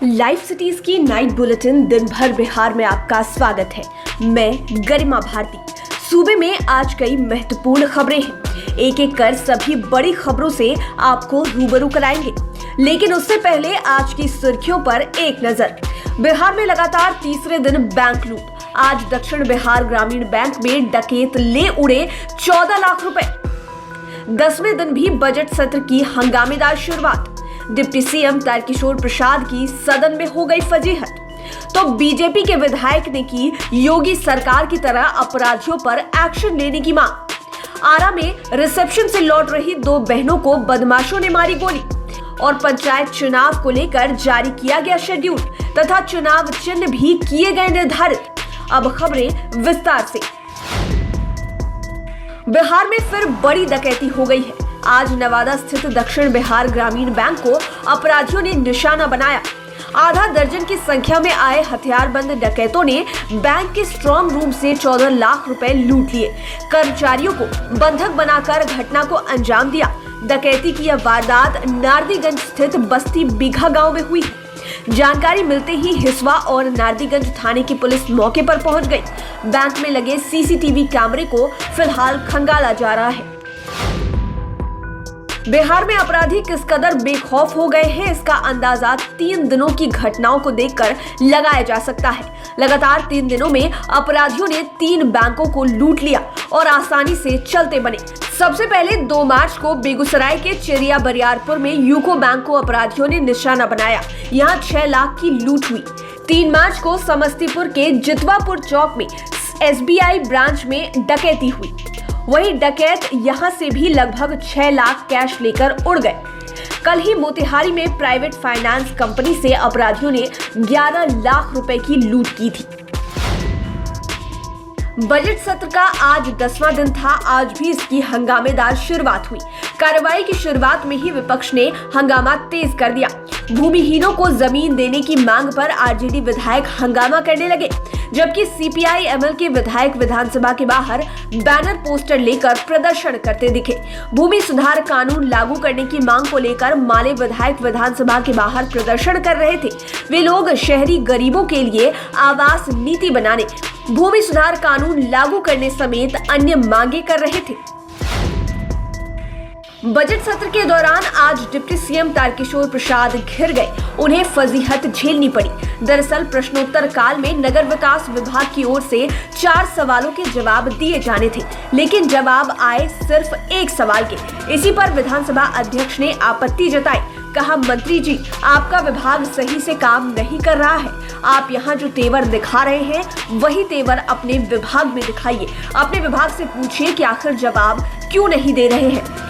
Live cities की night bulletin दिन भर बिहार में आपका स्वागत है। मैं गरिमा भारती। सूबे में आज कई महत्वपूर्ण खबरें हैं। एक एक कर सभी बड़ी खबरों से आपको रूबरू कराएंगे, लेकिन उससे पहले आज की सुर्खियों पर एक नजर। बिहार में लगातार तीसरे दिन बैंक लूट। आज दक्षिण बिहार ग्रामीण बैंक में डकैत ले उड़े 14 लाख रुपए। 10वें दिन भी बजट सत्र की हंगामेदार शुरुआत। डिप्टी सीएम तारकिशोर प्रसाद की सदन में हो गई फजीहत। तो बीजेपी के विधायक ने की योगी सरकार की तरह अपराधियों पर एक्शन लेने की मांग। आरा में रिसेप्शन से लौट रही दो बहनों को बदमाशों ने मारी गोली। और पंचायत चुनाव को लेकर जारी किया गया शेड्यूल तथा चुनाव चिन्ह भी किए गए निर्धारित। अब खबरें विस्तार से। बिहार में फिर बड़ी डकैती हो गई है। आज नवादा स्थित दक्षिण बिहार ग्रामीण बैंक को अपराधियों ने निशाना बनाया। आधा दर्जन की संख्या में आए हथियारबंद डकैतों ने बैंक के स्ट्रांग रूम से 14 लाख रुपए लूट लिए। कर्मचारियों को बंधक बनाकर घटना को अंजाम दिया। डकैती की यह वारदात नारदीगंज स्थित बस्ती बीघा गांव में हुई है। जानकारी मिलते ही हिसवा और नारदीगंज थाने की पुलिस मौके पर पहुंच गई। बैंक में लगे सीसीटीवी कैमरे को फिलहाल खंगाला जा रहा है। बिहार में अपराधी किस कदर बेखौफ हो गए हैं, इसका अंदाजा 3 दिनों की घटनाओं को देखकर लगाया जा सकता है। लगातार 3 दिनों में अपराधियों ने 3 बैंकों को लूट लिया और आसानी से चलते बने। सबसे पहले 2 मार्च को बेगूसराय के चेरिया बरियारपुर में यूको बैंक को अपराधियों ने निशाना बनाया। यहाँ 6 लाख की लूट हुई। 3 मार्च को समस्तीपुर के जितवापुर चौक में SBI ब्रांच में डकैती हुई। वही डकैत यहां से भी लगभग 6 लाख कैश लेकर उड़ गए। कल ही मोतिहारी में प्राइवेट फाइनेंस कंपनी से अपराधियों ने 11 लाख रुपए की लूट की थी। बजट सत्र का आज 10वां दिन था। आज भी इसकी हंगामेदार शुरुआत हुई। कार्रवाई की शुरुआत में ही विपक्ष ने हंगामा तेज कर दिया। भूमिहीनों को जमीन देने की मांग पर आरजेडी विधायक हंगामा करने लगे, जबकि CPI-ML के विधायक विधानसभा के बाहर बैनर पोस्टर लेकर प्रदर्शन करते दिखे। भूमि सुधार कानून लागू करने की मांग को लेकर माले विधायक विधानसभा के बाहर प्रदर्शन कर रहे थे। वे लोग शहरी गरीबों के लिए आवास नीति बनाने, भूमि सुधार कानून लागू करने समेत अन्य मांगे कर रहे थे। बजट सत्र के दौरान आज डिप्टी सीएम तारकिशोर प्रसाद घिर गए। उन्हें फजीहत झेलनी पड़ी। दरअसल प्रश्नोत्तर काल में नगर विकास विभाग की ओर से 4 सवालों के जवाब दिए जाने थे, लेकिन जवाब आए सिर्फ एक सवाल के। इसी पर विधानसभा अध्यक्ष ने आपत्ति जताई। कहा, मंत्री जी, आपका विभाग सही से काम नहीं कर रहा है। आप यहाँ जो तेवर दिखा रहे हैं वही तेवर अपने विभाग में दिखाइए। अपने विभाग से पूछिए कि आखिर जवाब क्यों नहीं दे रहे हैं।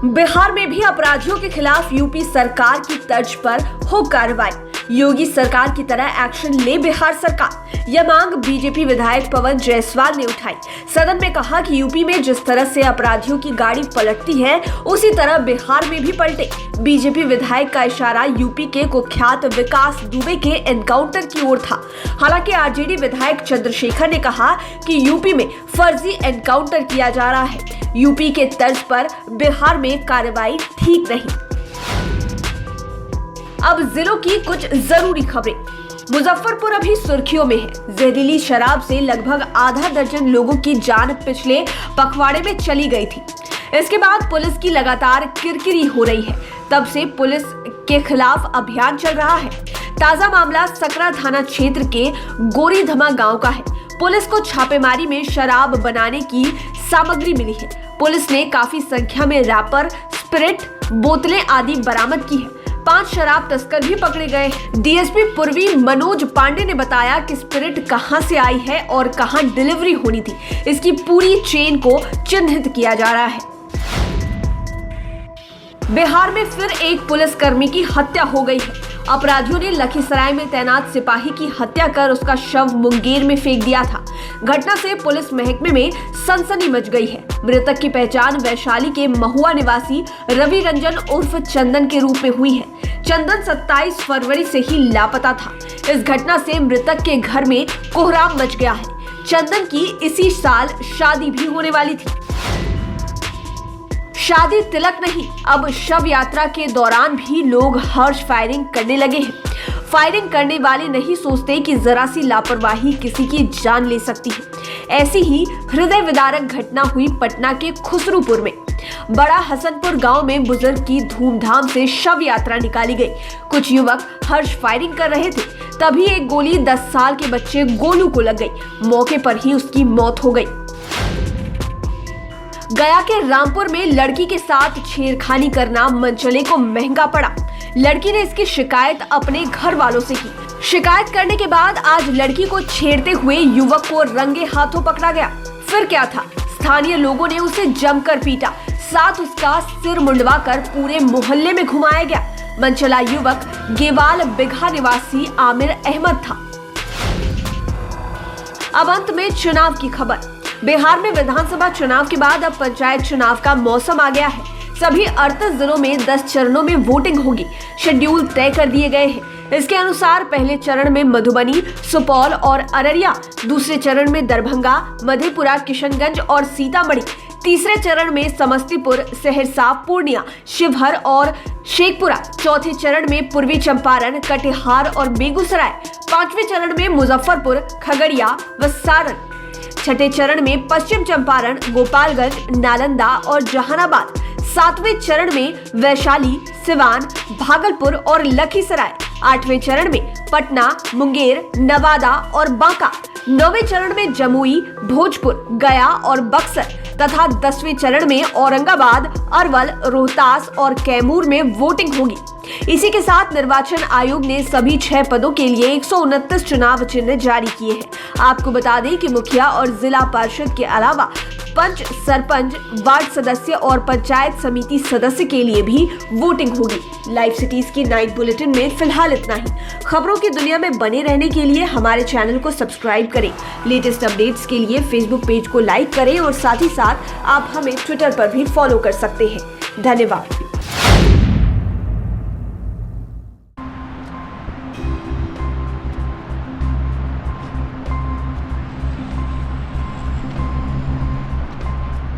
बिहार में भी अपराधियों के खिलाफ यूपी सरकार की तर्ज पर हो कार्रवाई। योगी सरकार की तरह एक्शन ले बिहार सरकार। यह मांग बीजेपी विधायक पवन जायसवाल ने उठाई। सदन में कहा कि यूपी में जिस तरह से अपराधियों की गाड़ी पलटती है, उसी तरह बिहार में भी पलटे। बीजेपी विधायक का इशारा यूपी के कुख्यात विकास दुबे के एनकाउंटर की ओर था। हालांकि आरजेडी विधायक चंद्रशेखर ने कहा कि यूपी में फर्जी एनकाउंटर किया जा रहा है। यूपी के तर्ज पर बिहार में कार्रवाई ठीक नहीं। अब जिलों की कुछ जरूरी खबरें। मुजफ्फरपुर अभी सुर्खियों में है। जहरीली शराब से लगभग आधा दर्जन लोगों की जान पिछले पखवाड़े में चली गई थी। इसके बाद पुलिस की लगातार किरकिरी हो रही है। तब से पुलिस के खिलाफ अभियान चल रहा है। ताजा मामला सकरा थाना क्षेत्र के गोरीधमा गांव का है। पुलिस को छापेमारी में शराब बनाने की सामग्री मिली है। पुलिस ने काफी संख्या में रैपर, स्पिरिट, बोतलें आदि बरामद की है। 5 शराब तस्कर भी पकड़े गए। डीएसपी पूर्वी मनोज पांडे ने बताया कि स्पिरिट कहां से आई है और कहां डिलीवरी होनी थी, इसकी पूरी चेन को चिन्हित किया जा रहा है। बिहार में फिर एक पुलिसकर्मी की हत्या हो गई है। अपराधियों ने लखीसराय में तैनात सिपाही की हत्या कर उसका शव मुंगेर में फेंक दिया था। घटना से पुलिस महकमे में सनसनी मच गई है। मृतक की पहचान वैशाली के महुआ निवासी रवि रंजन उर्फ चंदन के रूप में हुई है। चंदन 27 फरवरी से ही लापता था। इस घटना से मृतक के घर में कोहराम मच गया है। चंदन की इसी साल शादी भी होने वाली थी। शादी तिलक नहीं, अब शव यात्रा के दौरान भी लोग हर्ष फायरिंग करने लगे हैं। फायरिंग करने वाले नहीं सोचते कि जरा सी लापरवाही किसी की जान ले सकती है। ऐसी ही हृदय विदारक घटना हुई पटना के खुसरूपुर में। बड़ा हसनपुर गांव में बुजुर्ग की धूमधाम से शव यात्रा निकाली गई। कुछ युवक हर्ष फायरिंग कर रहे थे, तभी एक गोली 10 साल के बच्चे गोलू को लग गई। मौके पर ही उसकी मौत हो गई। गया के रामपुर में लड़की के साथ छेड़खानी करना मनचले को महंगा पड़ा। लड़की ने इसकी शिकायत अपने घर वालों से की। शिकायत करने के बाद आज लड़की को छेड़ते हुए युवक को रंगे हाथों पकड़ा गया। फिर क्या था, स्थानीय लोगों ने उसे जमकर पीटा, साथ उसका सिर मुंडवाकर पूरे मोहल्ले में घुमाया गया। मनचला युवक गेवाल बिघा निवासी आमिर अहमद था। अब अंत में चुनाव की खबर। बिहार में विधानसभा चुनाव के बाद अब पंचायत चुनाव का मौसम आ गया है। सभी 38 जिलों में 10 चरणों में वोटिंग होगी। शेड्यूल तय कर दिए गए हैं। इसके अनुसार पहले चरण में मधुबनी, सुपौल और अररिया, दूसरे चरण में दरभंगा, मधेपुरा, किशनगंज और सीतामढ़ी, तीसरे चरण में समस्तीपुर, सहरसा, पूर्णिया, शिवहर और शेखपुरा, चौथे चरण में पूर्वी चंपारण, कटिहार और बेगूसराय, पांचवें चरण में मुजफ्फरपुर, खगड़िया व सारण, छठे चरण में पश्चिम चंपारण, गोपालगंज, नालंदा और जहानाबाद, सातवें चरण में वैशाली, सिवान, भागलपुर और लखीसराय, आठवें चरण में पटना, मुंगेर, नवादा और बांका, नौवें चरण में जमुई, भोजपुर, गया और बक्सर तथा 10वें चरण में औरंगाबाद, अरवल, रोहतास और कैमूर में वोटिंग होगी। इसी के साथ निर्वाचन आयोग ने सभी 6 पदों के लिए 129 चुनाव चिन्ह जारी किए हैं। आपको बता दें कि मुखिया और जिला पार्षद के अलावा पंच, सरपंच, वार्ड सदस्य और पंचायत समिति सदस्य के लिए भी वोटिंग होगी। लाइव सिटीज की नाइट बुलेटिन में फिलहाल इतना ही। खबरों की दुनिया में बने रहने के लिए हमारे चैनल को सब्सक्राइब करें। लेटेस्ट अपडेट्स के लिए फेसबुक पेज को लाइक करें और साथ ही साथ आप हमें ट्विटर पर भी फॉलो कर सकते हैं। धन्यवाद।